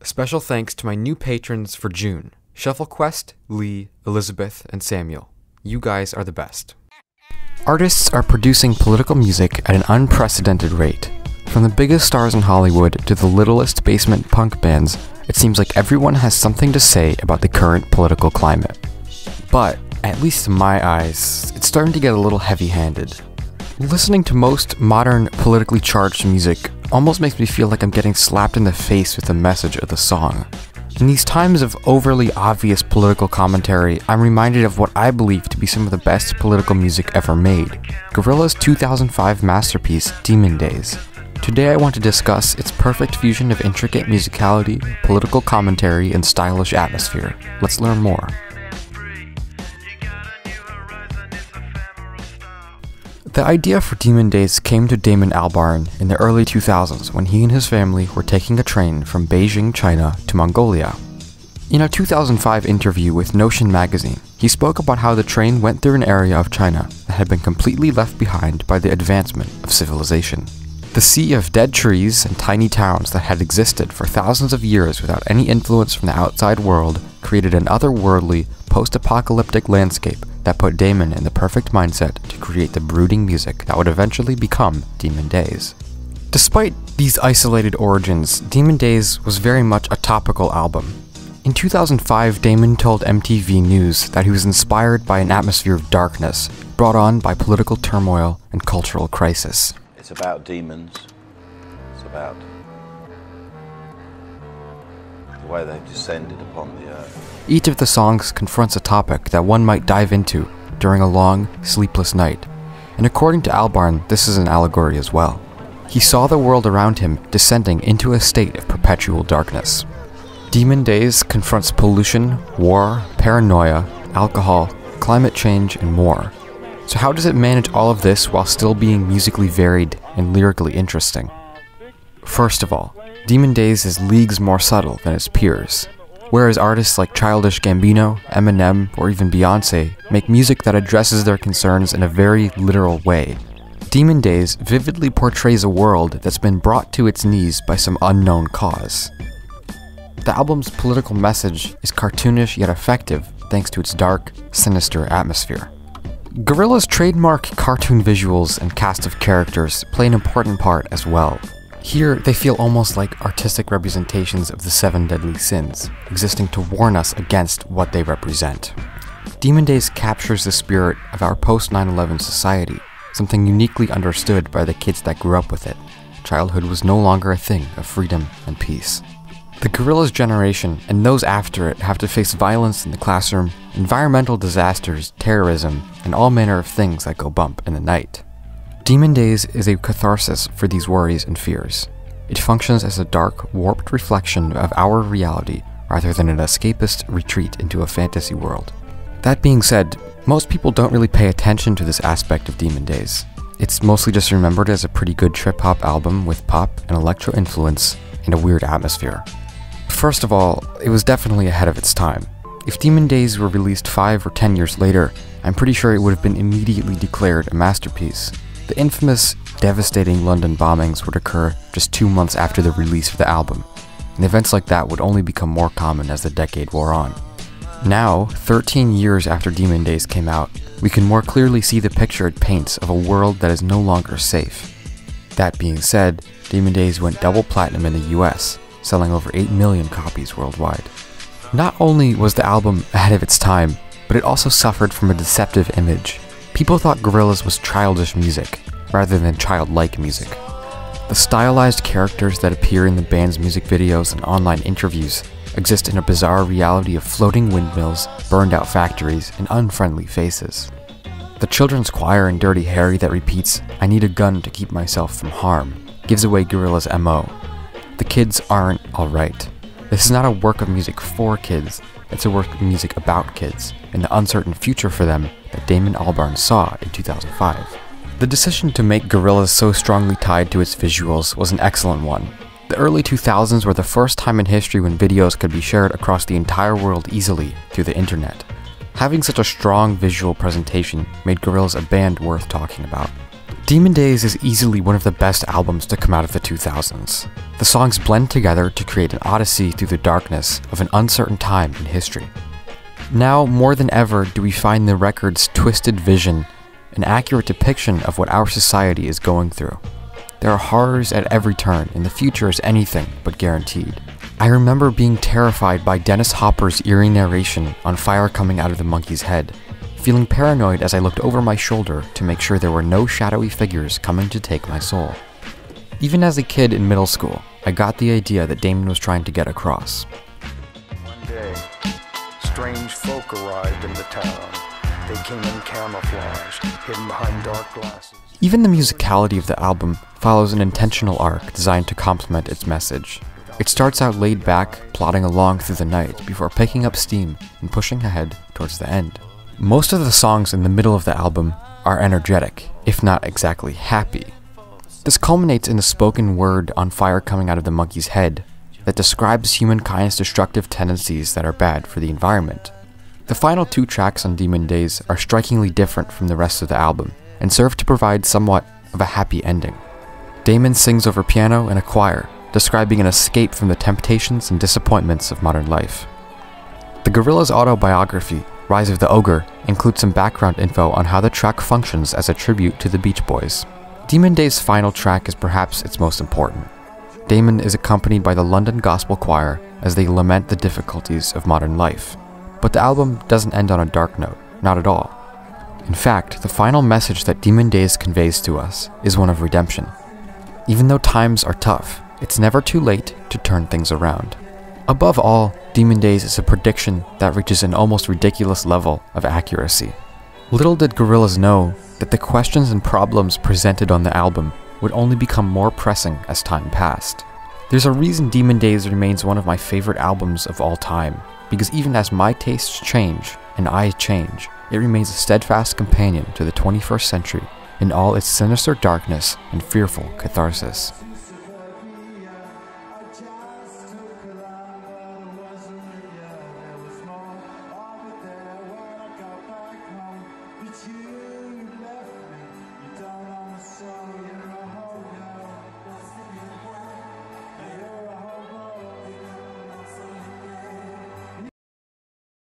Special thanks to my new patrons for June: ShuffleQuest, Lee, Elizabeth, and Samuel. You guys are the best. Artists are producing political music at an unprecedented rate. From the biggest stars in Hollywood to the littlest basement punk bands, it seems like everyone has something to say about the current political climate. But, at least in my eyes, it's starting to get a little heavy-handed. Listening to most modern, politically charged music almost makes me feel like I'm getting slapped in the face with the message of the song. In these times of overly obvious political commentary, I'm reminded of what I believe to be some of the best political music ever made: Gorillaz' 2005 masterpiece, Demon Days. Today I want to discuss its perfect fusion of intricate musicality, political commentary, and stylish atmosphere. Let's learn more. The idea for Demon Days came to Damon Albarn in the early 2000s when he and his family were taking a train from Beijing, China to Mongolia. In a 2005 interview with Notion magazine, he spoke about how the train went through an area of China that had been completely left behind by the advancement of civilization. The sea of dead trees and tiny towns that had existed for thousands of years without any influence from the outside world created an otherworldly, post-apocalyptic landscape that put Damon in the perfect mindset to create the brooding music that would eventually become Demon Days. Despite these isolated origins, Demon Days was very much a topical album. In 2005, Damon told MTV News that he was inspired by an atmosphere of darkness brought on by political turmoil and cultural crisis. It's about demons. It's about the way they've descended upon the earth. Each of the songs confronts a topic that one might dive into during a long, sleepless night, and according to Albarn, this is an allegory as well. He saw the world around him descending into a state of perpetual darkness. Demon Days confronts pollution, war, paranoia, alcohol, climate change, and more. So how does it manage all of this while still being musically varied and lyrically interesting? First of all, Demon Days is leagues more subtle than its peers. Whereas artists like Childish Gambino, Eminem, or even Beyonce make music that addresses their concerns in a very literal way, Demon Days vividly portrays a world that's been brought to its knees by some unknown cause. The album's political message is cartoonish yet effective thanks to its dark, sinister atmosphere. Gorillaz' trademark cartoon visuals and cast of characters play an important part as well. Here, they feel almost like artistic representations of the 7 deadly sins, existing to warn us against what they represent. Demon Days captures the spirit of our post-9/11 society, something uniquely understood by the kids that grew up with it. Childhood was no longer a thing of freedom and peace. The Gorillaz generation and those after it have to face violence in the classroom, environmental disasters, terrorism, and all manner of things that go bump in the night. Demon Days is a catharsis for these worries and fears. It functions as a dark, warped reflection of our reality rather than an escapist retreat into a fantasy world. That being said, most people don't really pay attention to this aspect of Demon Days. It's mostly just remembered as a pretty good trip-hop album with pop and electro influence and a weird atmosphere. First of all, it was definitely ahead of its time. If Demon Days were released 5 or 10 years later, I'm pretty sure it would have been immediately declared a masterpiece. The infamous, devastating London bombings would occur just 2 months after the release of the album, and events like that would only become more common as the decade wore on. Now, 13 years after Demon Days came out, we can more clearly see the picture it paints of a world that is no longer safe. That being said, Demon Days went double platinum in the US, selling over 8 million copies worldwide. Not only was the album ahead of its time, but it also suffered from a deceptive image. People thought Gorillaz was childish music, rather than childlike music. The stylized characters that appear in the band's music videos and online interviews exist in a bizarre reality of floating windmills, burned-out factories, and unfriendly faces. The children's choir in Dirty Harry that repeats, "I need a gun to keep myself from harm," gives away Gorillaz' MO. The kids aren't alright. This is not a work of music for kids, it's a work of music about kids, and the uncertain future for them that Damon Albarn saw in 2005. The decision to make Gorillaz so strongly tied to its visuals was an excellent one. The early 2000s were the first time in history when videos could be shared across the entire world easily through the internet. Having such a strong visual presentation made Gorillaz a band worth talking about. Demon Days is easily one of the best albums to come out of the 2000s. The songs blend together to create an odyssey through the darkness of an uncertain time in history. Now, more than ever, do we find the record's twisted vision an accurate depiction of what our society is going through. There are horrors at every turn, and the future is anything but guaranteed. I remember being terrified by Dennis Hopper's eerie narration on fire coming out of the monkey's head, feeling paranoid as I looked over my shoulder to make sure there were no shadowy figures coming to take my soul. Even as a kid in middle school, I got the idea that Damon was trying to get across. One day, strange folk arrived in the town. They came in camouflage, hidden behind dark glasses. Even the musicality of the album follows an intentional arc designed to complement its message. It starts out laid back, plodding along through the night before picking up steam and pushing ahead towards the end. Most of the songs in the middle of the album are energetic, if not exactly happy. This culminates in the spoken word on fire coming out of the monkey's head that describes humankind's destructive tendencies that are bad for the environment. The final 2 tracks on Demon Days are strikingly different from the rest of the album and serve to provide somewhat of a happy ending. Damon sings over piano and a choir, describing an escape from the temptations and disappointments of modern life. The Gorillaz autobiography, Rise of the Ogre, includes some background info on how the track functions as a tribute to the Beach Boys. Demon Days' final track is perhaps its most important. Damon is accompanied by the London Gospel Choir as they lament the difficulties of modern life. But the album doesn't end on a dark note, not at all. In fact, the final message that Demon Days conveys to us is one of redemption. Even though times are tough, it's never too late to turn things around. Above all, Demon Days is a prediction that reaches an almost ridiculous level of accuracy. Little did Gorillaz know that the questions and problems presented on the album would only become more pressing as time passed. There's a reason Demon Days remains one of my favorite albums of all time, because even as my tastes change and I change, it remains a steadfast companion to the 21st century in all its sinister darkness and fearful catharsis.